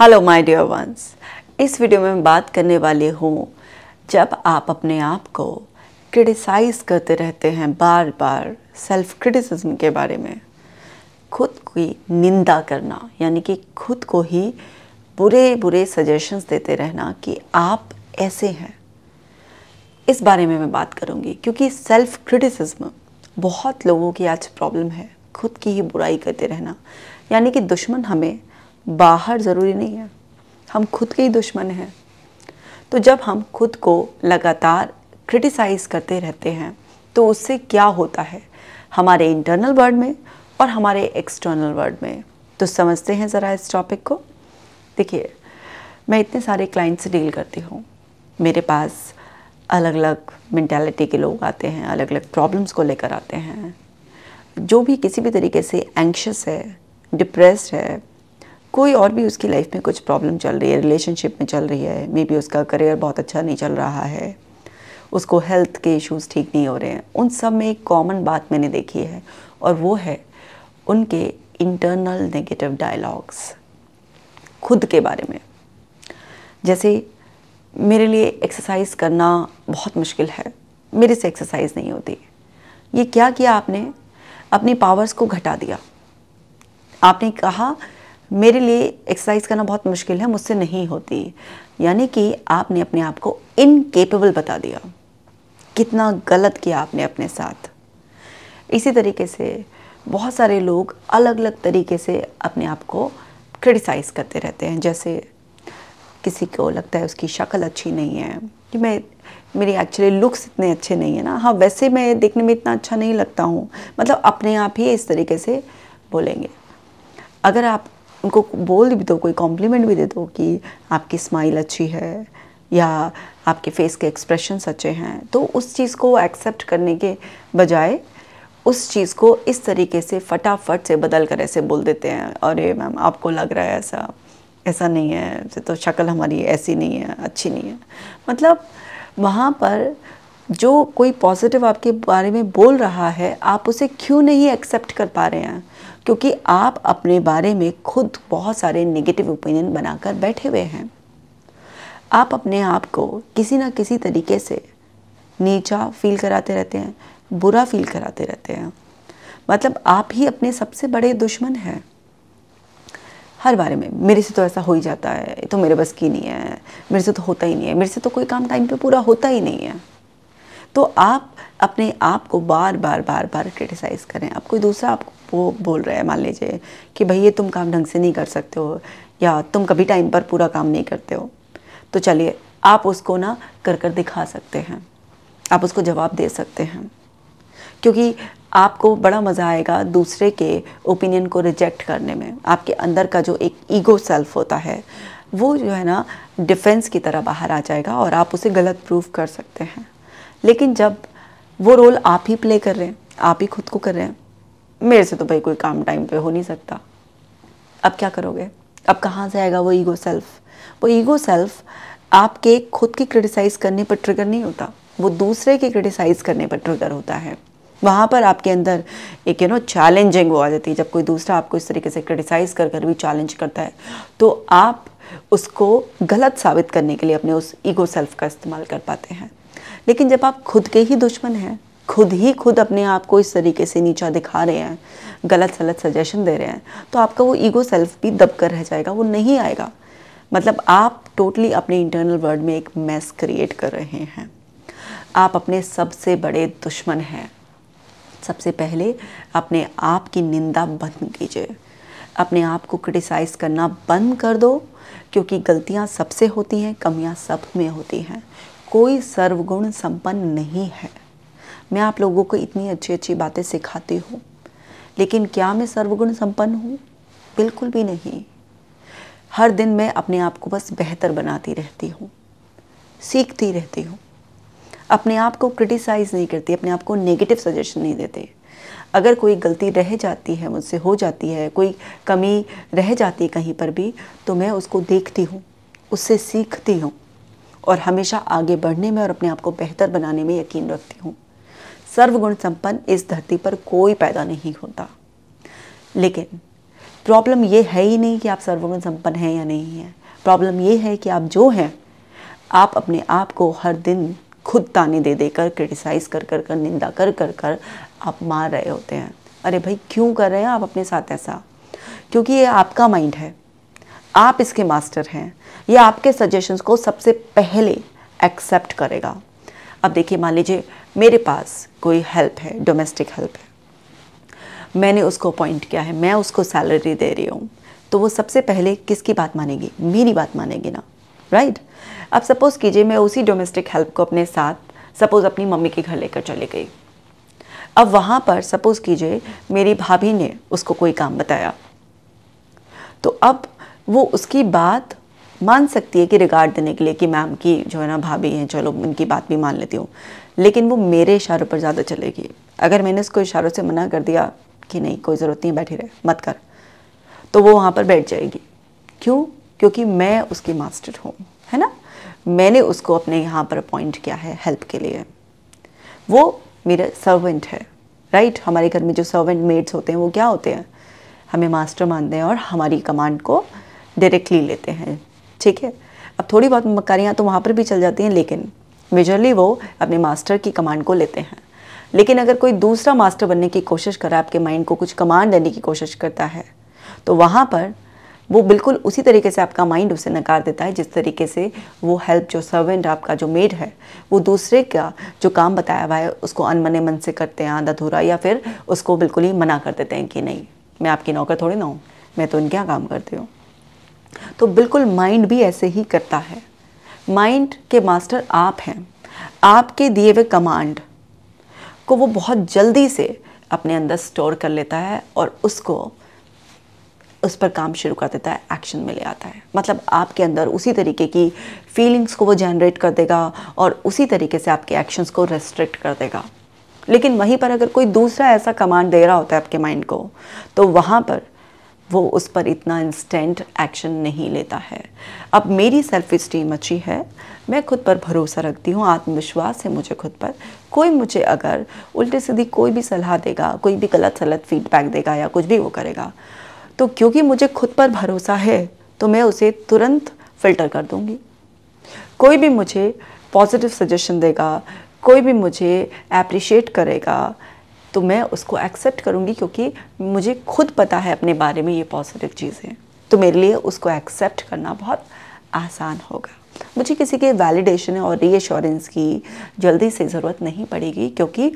Hello my dear ones. इस video में मैं बात करने वाली हूँ जब आप अपने आप को क्रिटिसाइज़ करते रहते हैं बार बार, सेल्फ क्रिटिसिज्म के बारे में, खुद की निंदा करना, यानी कि खुद को ही बुरे बुरे सजेशंस देते रहना कि आप ऐसे हैं। इस बारे में मैं बात करूँगी क्योंकि सेल्फ क्रिटिसिज्म बहुत लोगों की आज प्रॉब्लम है, खुद की ही बुराई करते रहना। यानी कि दुश्मन हमें बाहर ज़रूरी नहीं है, हम खुद के ही दुश्मन हैं। तो जब हम खुद को लगातार क्रिटिसाइज़ करते रहते हैं तो उससे क्या होता है हमारे इंटरनल वर्ल्ड में और हमारे एक्सटर्नल वर्ल्ड में। तो समझते हैं ज़रा इस टॉपिक को। देखिए, मैं इतने सारे क्लाइंट से डील करती हूँ, मेरे पास अलग अलग मेंटालिटी के लोग आते हैं, अलग अलग प्रॉब्लम्स को लेकर आते हैं। जो भी किसी भी तरीके से एंग्शियस है, डिप्रेस्ड है, कोई और भी उसकी लाइफ में कुछ प्रॉब्लम चल रही है, रिलेशनशिप में चल रही है, मे बी उसका करियर बहुत अच्छा नहीं चल रहा है, उसको हेल्थ के इश्यूज़ ठीक नहीं हो रहे हैं, उन सब में एक कॉमन बात मैंने देखी है और वो है उनके इंटरनल नेगेटिव डायलॉग्स खुद के बारे में। जैसे मेरे लिए एक्सरसाइज करना बहुत मुश्किल है, मेरे से एक्सरसाइज नहीं होती। ये क्या किया आपने? अपनी पावर्स को घटा दिया। आपने कहा मेरे लिए एक्सरसाइज करना बहुत मुश्किल है, मुझसे नहीं होती, यानी कि आपने अपने आप को इनकेपेबल बता दिया। कितना गलत किया आपने अपने साथ। इसी तरीके से बहुत सारे लोग अलग अलग तरीके से अपने आप को क्रिटिसाइज़ करते रहते हैं। जैसे किसी को लगता है उसकी शक्ल अच्छी नहीं है, कि मेरी एक्चुअली लुक्स इतने अच्छे नहीं है ना, हाँ वैसे मैं देखने में इतना अच्छा नहीं लगता हूँ, मतलब अपने आप ही इस तरीके से बोलेंगे। अगर आप उनको बोल भी दो, कोई कॉम्प्लीमेंट भी दे दो कि आपकी स्माइल अच्छी है या आपके फेस के एक्सप्रेशंस अच्छे हैं, तो उस चीज़ को एक्सेप्ट करने के बजाय उस चीज़ को इस तरीके से फटाफट से बदल कर ऐसे बोल देते हैं, अरे मैम आपको लग रहा है ऐसा, ऐसा नहीं है, तो शक्ल हमारी ऐसी नहीं है, अच्छी नहीं है। मतलब वहाँ पर जो कोई पॉजिटिव आपके बारे में बोल रहा है, आप उसे क्यों नहीं एक्सेप्ट कर पा रहे हैं? क्योंकि आप अपने बारे में खुद बहुत सारे नेगेटिव ओपिनियन बनाकर बैठे हुए हैं। आप अपने आप को किसी ना किसी तरीके से नीचा फील कराते रहते हैं, बुरा फील कराते रहते हैं। मतलब आप ही अपने सबसे बड़े दुश्मन हैं। हर बारे में मेरे से तो ऐसा हो ही जाता है, ये तो मेरे बस की नहीं है, मेरे से तो होता ही नहीं है, मेरे से तो कोई काम टाइम पे पूरा होता ही नहीं है। तो आप अपने आप को बार बार क्रिटिसाइज़ करें। अब कोई दूसरा आपको बोल रहा है, मान लीजिए कि भाई ये तुम काम ढंग से नहीं कर सकते हो या तुम कभी टाइम पर पूरा काम नहीं करते हो, तो चलिए आप उसको ना कर दिखा सकते हैं, आप उसको जवाब दे सकते हैं, क्योंकि आपको बड़ा मज़ा आएगा दूसरे के ओपिनियन को रिजेक्ट करने में। आपके अंदर का जो एक ईगो सेल्फ होता है वो जो है ना डिफेंस की तरह बाहर आ जाएगा और आप उसे गलत प्रूफ कर सकते हैं। लेकिन जब वो रोल आप ही प्ले कर रहे हैं, आप ही खुद को कर रहे हैं, मेरे से तो भाई कोई काम टाइम पे हो नहीं सकता, अब क्या करोगे? अब कहाँ से आएगा वो ईगो सेल्फ? वो ईगो सेल्फ आपके खुद की क्रिटिसाइज़ करने पर ट्रिगर नहीं होता, वो दूसरे की क्रिटिसाइज़ करने पर ट्रिगर होता है। वहाँ पर आपके अंदर एक चैलेंजिंग वो आ जाती है। जब कोई दूसरा आपको इस तरीके से क्रिटिसाइज़ कर भी चैलेंज करता है तो आप उसको गलत साबित करने के लिए अपने उस ईगो सेल्फ का इस्तेमाल कर पाते हैं। लेकिन जब आप खुद के ही दुश्मन हैं, खुद अपने आप को इस तरीके से नीचा दिखा रहे हैं, गलत सजेशन दे रहे हैं, तो आपका वो ईगो सेल्फ भी दब कर रह जाएगा, वो नहीं आएगा। मतलब आप टोटली अपने इंटरनल वर्ल्ड में एक मैस क्रिएट कर रहे हैं। आप अपने सबसे बड़े दुश्मन हैं। सबसे पहले अपने आप की निंदा बंद कीजिए, अपने आप को क्रिटिसाइज़ करना बंद कर दो, क्योंकि गलतियाँ सबसे होती हैं, कमियाँ सब में होती हैं। कोई सर्वगुण संपन्न नहीं है। मैं आप लोगों को इतनी अच्छी अच्छी बातें सिखाती हूँ, लेकिन क्या मैं सर्वगुण संपन्न हूँ? बिल्कुल भी नहीं। हर दिन मैं अपने आप को बस बेहतर बनाती रहती हूँ, सीखती रहती हूँ। अपने आप को क्रिटिसाइज़ नहीं करती, अपने आप को नेगेटिव सजेशन नहीं देते। अगर कोई गलती रह जाती है, मुझसे हो जाती है, कोई कमी रह जाती है कहीं पर भी, तो मैं उसको देखती हूँ, उससे सीखती हूँ और हमेशा आगे बढ़ने में और अपने आप को बेहतर बनाने में यकीन रखती हूँ। सर्वगुण संपन्न इस धरती पर कोई पैदा नहीं होता, लेकिन प्रॉब्लम ये है ही नहीं कि आप सर्वगुण संपन्न हैं या नहीं हैं। प्रॉब्लम ये है कि आप जो हैं, आप अपने आप को हर दिन खुद ताने दे देकर, क्रिटिसाइज़ कर कर कर, निंदा कर कर कर आप मार रहे होते हैं। अरे भाई, क्यों कर रहे हैं आप अपने साथ ऐसा? क्योंकि ये आपका माइंड है, आप इसके मास्टर हैं। ये आपके सजेशंस को सबसे पहले एक्सेप्ट करेगा। अब देखिए, मान लीजिए मेरे पास कोई हेल्प है, डोमेस्टिक हेल्प है, मैंने उसको अपॉइंट किया है, मैं उसको सैलरी दे रही हूँ, तो वो सबसे पहले किसकी बात मानेगी? मेरी बात मानेगी ना, राइट? अब सपोज़ कीजिए मैं उसी डोमेस्टिक हेल्प को अपने साथ सपोज़ अपनी मम्मी के घर लेकर चली गई। अब वहाँ पर सपोज़ कीजिए मेरी भाभी ने उसको कोई काम बताया, तो अब वो उसकी बात मान सकती है कि रिगार्ड देने के लिए कि मैम की जो है ना भाभी हैं, चलो उनकी बात भी मान लेती हूँ, लेकिन वो मेरे इशारों पर ज़्यादा चलेगी। अगर मैंने उसको इशारों से मना कर दिया कि नहीं, कोई ज़रूरत नहीं, बैठी रहे, मत कर, तो वो वहाँ पर बैठ जाएगी। क्यों? क्योंकि मैं उसकी मास्टर हूँ, है ना? मैंने उसको अपने यहाँ पर अपॉइंट किया है हेल्प के लिए। वो मेरा सर्वेंट है, राइट? हमारे घर में जो सर्वेंट मेड्स होते हैं वो क्या होते हैं? हमें मास्टर मानते हैं और हमारी कमांड को डायरेक्टली लेते हैं, ठीक है? अब थोड़ी बहुत मक्कारियाँ तो वहाँ पर भी चल जाती हैं, लेकिन मेजरली वो अपने मास्टर की कमांड को लेते हैं। लेकिन अगर कोई दूसरा मास्टर बनने की कोशिश कर रहा है, आपके माइंड को कुछ कमांड देने की कोशिश करता है, तो वहाँ पर वो बिल्कुल उसी तरीके से आपका माइंड उसे नकार देता है जिस तरीके से वो हेल्प, जो सर्वेंट आपका जो मेड है, वो दूसरे का जो काम बताया हुआ है उसको अनमने मन से करते हैं, आधा अधूरा, या फिर उसको बिल्कुल ही मना कर देते हैं कि नहीं, मैं आपकी नौकर थोड़ी ना हूँ, मैं तो इनके यहाँ काम करती हूँ। तो बिल्कुल माइंड भी ऐसे ही करता है। माइंड के मास्टर आप हैं। आपके दिए हुए कमांड को वो बहुत जल्दी से अपने अंदर स्टोर कर लेता है और उसको उस पर काम शुरू कर देता है, एक्शन में ले आता है। मतलब आपके अंदर उसी तरीके की फीलिंग्स को वो जनरेट कर देगा और उसी तरीके से आपके एक्शंस को रेस्ट्रिक्ट कर देगा। लेकिन वहीं पर अगर कोई दूसरा ऐसा कमांड दे रहा होता है आपके माइंड को, तो वहाँ पर वो उस पर इतना इंस्टेंट एक्शन नहीं लेता है। अब मेरी सेल्फ इस्टीम अच्छी है, मैं खुद पर भरोसा रखती हूँ, आत्मविश्वास है मुझे खुद पर। कोई मुझे अगर उल्टे सीधी कोई भी सलाह देगा, कोई भी गलत सलत फीडबैक देगा या कुछ भी वो करेगा, तो क्योंकि मुझे खुद पर भरोसा है तो मैं उसे तुरंत फ़िल्टर कर दूँगी। कोई भी मुझे पॉजिटिव सजेशन देगा, कोई भी मुझे अप्रिशिएट करेगा, तो मैं उसको एक्सेप्ट करूँगी, क्योंकि मुझे खुद पता है अपने बारे में ये पॉजिटिव चीज़ें, तो मेरे लिए उसको एक्सेप्ट करना बहुत आसान होगा। मुझे किसी के वैलिडेशन और रीअश्योरेंस की जल्दी से ज़रूरत नहीं पड़ेगी, क्योंकि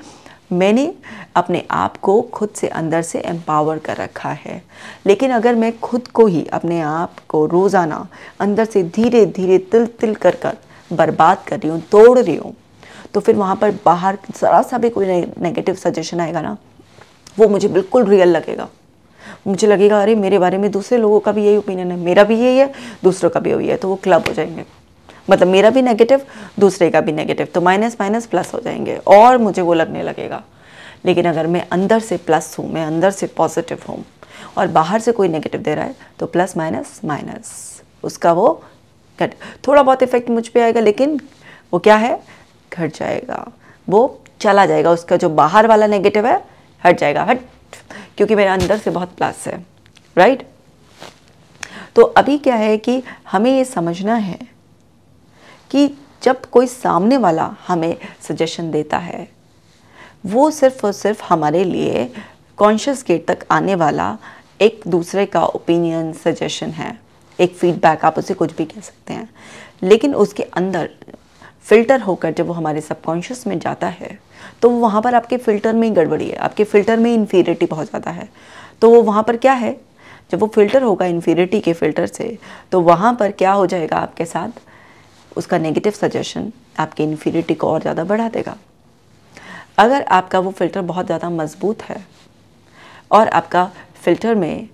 मैंने अपने आप को खुद से अंदर से एम्पावर कर रखा है। लेकिन अगर मैं खुद को ही, अपने आप को रोज़ाना अंदर से धीरे धीरे तिल तिल कर कर बर्बाद कर रही हूँ, तोड़ रही हूँ, तो फिर वहाँ पर बाहर ज़रा सा भी कोई नेगेटिव सजेशन आएगा ना, वो मुझे बिल्कुल रियल लगेगा। मुझे लगेगा अरे मेरे बारे में दूसरे लोगों का भी यही ओपिनियन है, मेरा भी यही है, दूसरों का भी यही है, तो वो क्लब हो जाएंगे। मतलब मेरा भी नेगेटिव, दूसरे का भी नेगेटिव, तो माइनस माइनस प्लस हो जाएंगे और मुझे वो लगने लगेगा। लेकिन अगर मैं अंदर से प्लस हूँ, मैं अंदर से पॉजिटिव हूँ और बाहर से कोई नेगेटिव दे रहा है, तो प्लस माइनस माइनस उसका वो घट, थोड़ा बहुत इफेक्ट मुझ पे आएगा, लेकिन वो क्या है, घट जाएगा, वो चला जाएगा। उसका जो बाहर वाला नेगेटिव है हट जाएगा, हट, क्योंकि मेरे अंदर से बहुत प्लस है, राइट? तो अभी क्या है कि हमें ये समझना है कि जब कोई सामने वाला हमें सजेशन देता है, वो सिर्फ और सिर्फ हमारे लिए कॉन्शियस गेट तक आने वाला एक दूसरे का ओपिनियन, सजेशन है, एक फीडबैक, आप उसे कुछ भी कह सकते हैं। लेकिन उसके अंदर फ़िल्टर होकर जब वो हमारे सबकॉन्शियस में जाता है, तो वहाँ पर आपके फ़िल्टर में ही गड़बड़ी है, आपके फ़िल्टर में इन्फीरियरिटी बहुत ज़्यादा है। तो वो वहाँ पर क्या है, जब वो फ़िल्टर होगा इन्फीरियरिटी के फ़िल्टर से, तो वहाँ पर क्या हो जाएगा आपके साथ, उसका नेगेटिव सजेशन आपकी इन्फीरियरिटी को और ज़्यादा बढ़ा देगा। अगर आपका वो फ़िल्टर बहुत ज़्यादा मजबूत है और आपका फ़िल्टर में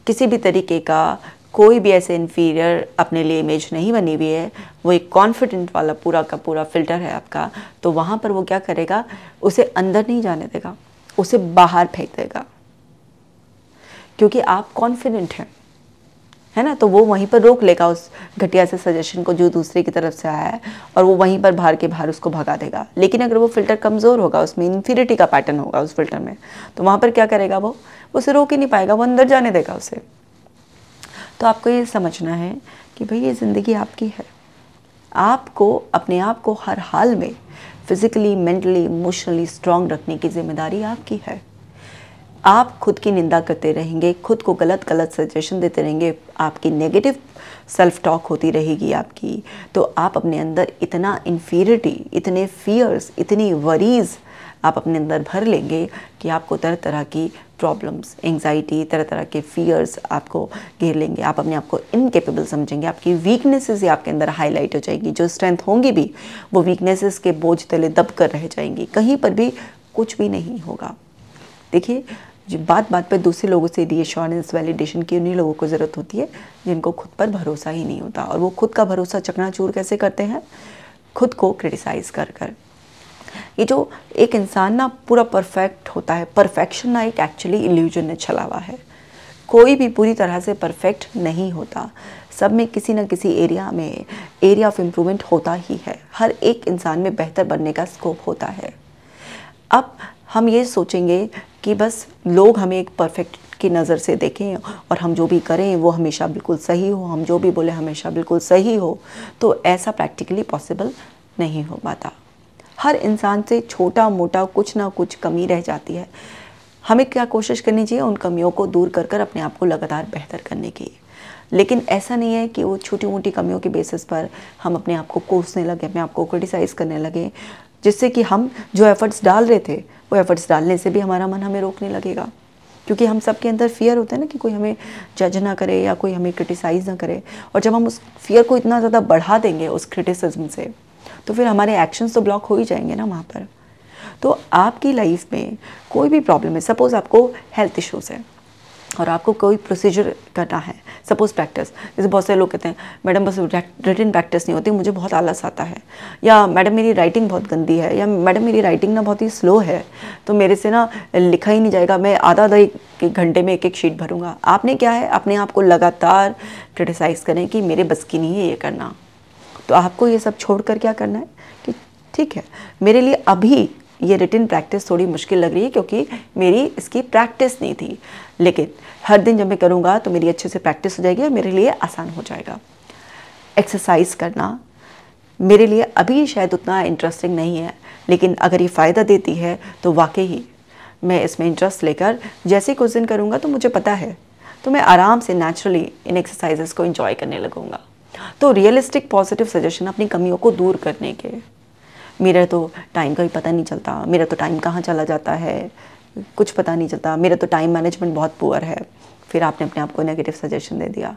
किसी भी तरीके का कोई भी ऐसे इन्फीरियर अपने लिए इमेज नहीं बनी हुई है, वो एक कॉन्फिडेंट वाला पूरा का पूरा फ़िल्टर है आपका, तो वहाँ पर वो क्या करेगा, उसे अंदर नहीं जाने देगा, उसे बाहर फेंक देगा, क्योंकि आप कॉन्फिडेंट हैं। है ना, तो वो वहीं पर रोक लेगा उस घटिया से सजेशन को जो दूसरे की तरफ से आया है, और वो वहीं पर बाहर के बाहर उसको भगा देगा। लेकिन अगर वो फिल्टर कमज़ोर होगा, उसमें इन्फीरिटी का पैटर्न होगा उस फिल्टर में, तो वहाँ पर क्या करेगा, वो उसे रोक ही नहीं पाएगा, वो अंदर जाने देगा उसे। तो आपको ये समझना है कि भाई ये ज़िंदगी आपकी है, आपको अपने आप को हर हाल में फिज़िकली, मेंटली, इमोशनली स्ट्रांग रखने की जिम्मेदारी आपकी है। आप खुद की निंदा करते रहेंगे, खुद को गलत गलत सजेशन देते रहेंगे, आपकी नेगेटिव सेल्फ टॉक होती रहेगी आपकी, तो आप अपने अंदर इतना इन्फीरिटी, इतने फियर्स, इतनी वरीज़ आप अपने अंदर भर लेंगे कि आपको तरह तरह की प्रॉब्लम्स, एंग्जाइटी, तरह तरह के फियर्स आपको घेर लेंगे। आप अपने आप को इनकेपेबल समझेंगे, आपकी वीकनेसेस ही आपके अंदर हाईलाइट हो जाएगी। जो स्ट्रेंथ होंगी भी वो वीकनेसेस के बोझ तले दब कर रह जाएंगी, कहीं पर भी कुछ भी नहीं होगा। देखिए, जो बात बात पर दूसरे लोगों से रीअश्योरेंस, वैलिडेशन की उन्हीं लोगों को ज़रूरत होती है जिनको खुद पर भरोसा ही नहीं होता। और वो खुद का भरोसा चकनाचूर कैसे करते हैं? खुद को क्रिटिसाइज़ कर कर। ये जो एक इंसान ना पूरा परफेक्ट होता है, परफेक्शन ना एक एक्चुअली इल्यूजन में छला हुआ है। कोई भी पूरी तरह से परफेक्ट नहीं होता, सब में किसी न किसी एरिया में एरिया ऑफ इम्प्रूवमेंट होता ही है। हर एक इंसान में बेहतर बनने का स्कोप होता है। अब हम ये सोचेंगे कि बस लोग हमें एक परफेक्ट की नज़र से देखें और हम जो भी करें वो हमेशा बिल्कुल सही हो, हम जो भी बोले हमेशा बिल्कुल सही हो, तो ऐसा प्रैक्टिकली पॉसिबल नहीं हो पाता। हर इंसान से छोटा मोटा कुछ ना कुछ कमी रह जाती है। हमें क्या कोशिश करनी चाहिए? उन कमियों को दूर कर कर अपने आप को लगातार बेहतर करने की। लेकिन ऐसा नहीं है कि वो छोटी मोटी कमियों के बेसिस पर हम अपने आप को कोसने लगे, अपने आप को क्रिटिसाइज़ करने लगे, जिससे कि हम जो एफ़र्ट्स डाल रहे थे वो एफ़र्ट्स डालने से भी हमारा मन हमें रोकने लगेगा। क्योंकि हम सब के अंदर फ़ियर होता है ना कि कोई हमें जज ना करे या कोई हमें क्रिटिसाइज़ ना करे। और जब हम उस फ़ियर को इतना ज़्यादा बढ़ा देंगे उस क्रिटिसिज्म से, तो फिर हमारे एक्शंस तो ब्लॉक हो ही जाएंगे ना वहाँ पर। तो आपकी लाइफ में कोई भी प्रॉब्लम है, सपोज़ आपको हेल्थ इश्यूज़ है और आपको कोई प्रोसीजर करना है, सपोज़ प्रैक्टिस, जैसे बहुत सारे लोग कहते हैं मैडम बस रिटन प्रैक्टिस नहीं होती, मुझे बहुत आलस आता है, या मैडम मेरी राइटिंग बहुत गंदी है, या मैडम मेरी राइटिंग ना बहुत ही स्लो है, तो मेरे से ना लिखा ही नहीं जाएगा, मैं आधा आधा एक घंटे में एक एक शीट भरूँगा। आपने क्या है, अपने आप को लगातार क्रिटिसाइज़ करें कि मेरे बस की नहीं है ये करना। तो आपको ये सब छोड़ कर क्या करना है कि ठीक है, मेरे लिए अभी ये रिटन प्रैक्टिस थोड़ी मुश्किल लग रही है क्योंकि मेरी इसकी प्रैक्टिस नहीं थी, लेकिन हर दिन जब मैं करूँगा तो मेरी अच्छे से प्रैक्टिस हो जाएगी और मेरे लिए आसान हो जाएगा। एक्सरसाइज करना मेरे लिए अभी शायद उतना इंटरेस्टिंग नहीं है, लेकिन अगर ये फ़ायदा देती है तो वाकई ही मैं इसमें इंटरेस्ट लेकर जैसे कुछ दिन करूँगा तो मुझे पता है, तो मैं आराम से नेचुरली इन एक्सरसाइजेस को एंजॉय करने लगूँगा। तो रियलिस्टिक पॉजिटिव सजेशन अपनी कमियों को दूर करने के, मेरा तो टाइम का भी पता नहीं चलता, मेरा तो टाइम कहाँ चला जाता है कुछ पता नहीं चलता, मेरा तो टाइम मैनेजमेंट बहुत पुअर है, फिर आपने अपने आप को नेगेटिव सजेशन दे दिया।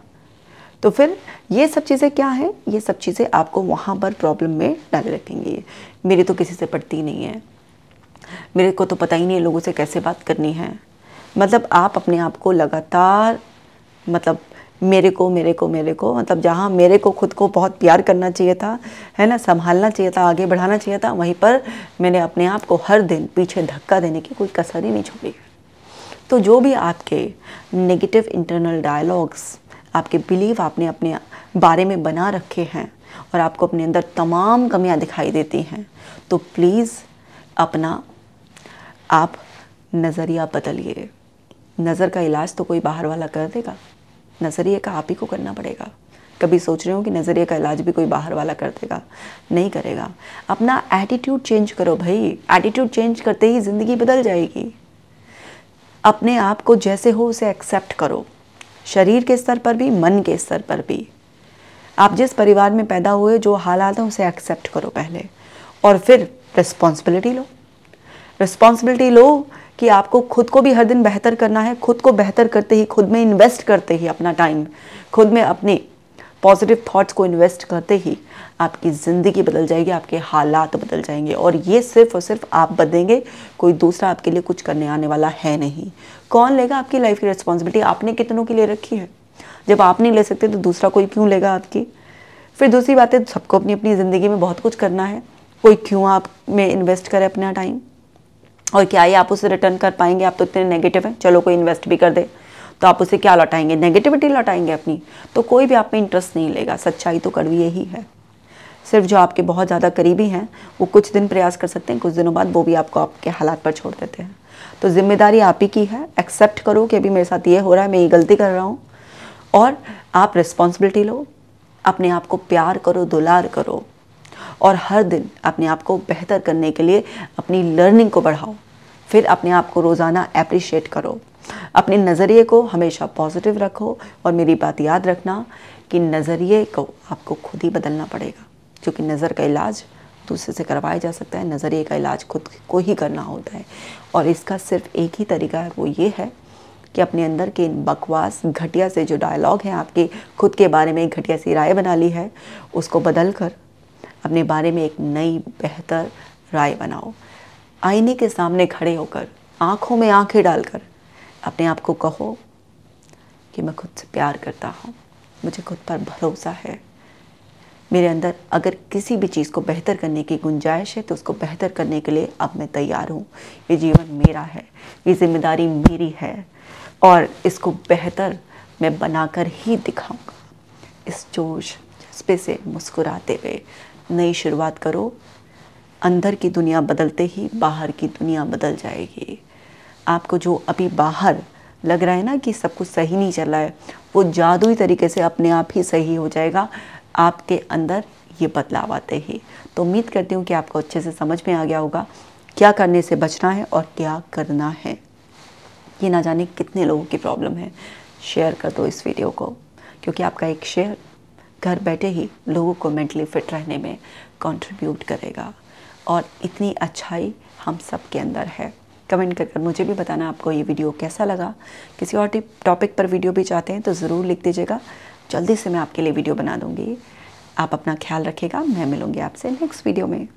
तो फिर ये सब चीज़ें क्या हैं? ये सब चीज़ें आपको वहाँ पर प्रॉब्लम में डाले रखेंगी। मेरी तो किसी से पड़ती नहीं है, मेरे को तो पता ही नहीं है लोगों से कैसे बात करनी है। मतलब आप अपने आप को लगातार मेरे को मतलब जहाँ मेरे को खुद को बहुत प्यार करना चाहिए था, है ना, संभालना चाहिए था, आगे बढ़ाना चाहिए था, वहीं पर मैंने अपने आप को हर दिन पीछे धक्का देने की कोई कसर ही नहीं छोड़ी। तो जो भी आपके नेगेटिव इंटरनल डायलॉग्स, आपके बिलीव आपने अपने बारे में बना रखे हैं और आपको अपने अंदर तमाम कमियां दिखाई देती हैं, तो प्लीज़ अपना आप नज़रिया बदलिए। नज़र का इलाज तो कोई बाहर वाला कर देगा, नज़रिए का आप ही को करना पड़ेगा। कभी सोच रहे हो कि नज़रिए का इलाज भी कोई बाहर वाला कर देगा? नहीं करेगा। अपना एटीट्यूड चेंज करो भाई, एटीट्यूड चेंज करते ही ज़िंदगी बदल जाएगी। अपने आप को जैसे हो उसे एक्सेप्ट करो, शरीर के स्तर पर भी, मन के स्तर पर भी। आप जिस परिवार में पैदा हुए, जो हालात हैं उसे एक्सेप्ट करो पहले, और फिर रिस्पॉन्सिबिलिटी लो कि आपको खुद को भी हर दिन बेहतर करना है। खुद को बेहतर करते ही, खुद में इन्वेस्ट करते ही अपना टाइम, खुद में अपने पॉजिटिव थॉट्स को इन्वेस्ट करते ही आपकी ज़िंदगी बदल जाएगी, आपके हालात बदल जाएंगे। और ये सिर्फ और सिर्फ आप बदलेंगे, कोई दूसरा आपके लिए कुछ करने आने वाला है नहीं। कौन लेगा आपकी लाइफ की रिस्पॉन्सिबिलिटी? आपने कितनों के लिए रखी है? जब आप नहीं ले सकते तो दूसरा कोई क्यों लेगा आपकी? फिर दूसरी बात है, सबको अपनी अपनी ज़िंदगी में बहुत कुछ करना है, कोई क्यों आप में इन्वेस्ट करे अपना टाइम? और क्या ये आप उसे रिटर्न कर पाएंगे? आप तो इतने नेगेटिव हैं, चलो कोई इन्वेस्ट भी कर दे तो आप उसे क्या लौटाएंगे? नेगेटिविटी लौटाएंगे अपनी। तो कोई भी आप में इंटरेस्ट नहीं लेगा। सच्चाई तो कड़वी यही है। सिर्फ जो आपके बहुत ज़्यादा करीबी हैं वो कुछ दिन प्रयास कर सकते हैं, कुछ दिनों बाद वो भी आपको आपके हालात पर छोड़ देते हैं। तो जिम्मेदारी आप ही की है। एक्सेप्ट करो कि अभी मेरे साथ ये हो रहा है, मैं ये गलती कर रहा हूँ, और आप रिस्पॉन्सिबिलिटी लो। अपने आप को प्यार करो, दुलार करो, और हर दिन अपने आप को बेहतर करने के लिए अपनी लर्निंग को बढ़ाओ। फिर अपने आप को रोज़ाना अप्रिशिएट करो। अपने नज़रिए को हमेशा पॉजिटिव रखो, और मेरी बात याद रखना कि नज़रिए को आपको खुद ही बदलना पड़ेगा, क्योंकि नज़र का इलाज दूसरे से करवाया जा सकता है, नज़रिए का इलाज खुद को ही करना होता है। और इसका सिर्फ एक ही तरीका है, वो ये है कि अपने अंदर के इन बकवास घटिया से जो डायलॉग हैं, आपके खुद के बारे में घटिया सी राय बना ली है, उसको बदल कर अपने बारे में एक नई बेहतर राय बनाओ। आईने के सामने खड़े होकर, आँखों में आँखें डालकर अपने आप को कहो कि मैं खुद से प्यार करता हूँ, मुझे खुद पर भरोसा है, मेरे अंदर अगर किसी भी चीज़ को बेहतर करने की गुंजाइश है तो उसको बेहतर करने के लिए अब मैं तैयार हूँ। ये जीवन मेरा है, ये जिम्मेदारी मेरी है, और इसको बेहतर मैं बनाकर ही दिखाऊंगा। इस जोश जज्बे से मुस्कुराते हुए नई शुरुआत करो। अंदर की दुनिया बदलते ही बाहर की दुनिया बदल जाएगी। आपको जो अभी बाहर लग रहा है ना कि सब कुछ सही नहीं चल रहा है, वो जादुई तरीके से अपने आप ही सही हो जाएगा आपके अंदर ये बदलाव आते ही। तो उम्मीद करती हूँ कि आपको अच्छे से समझ में आ गया होगा क्या करने से बचना है और क्या करना है। ये ना जाने कितने लोगों की प्रॉब्लम है। शेयर कर दो इस वीडियो को, क्योंकि आपका एक शेयर घर बैठे ही लोगों को मेंटली फिट रहने में कंट्रीब्यूट करेगा, और इतनी अच्छाई हम सब के अंदर है। कमेंट कर मुझे भी बताना आपको ये वीडियो कैसा लगा। किसी और टॉपिक पर वीडियो भी चाहते हैं तो ज़रूर लिख दीजिएगा, जल्दी से मैं आपके लिए वीडियो बना दूँगी। आप अपना ख्याल रखिएगा। मैं मिलूँगी आपसे नेक्स्ट वीडियो में।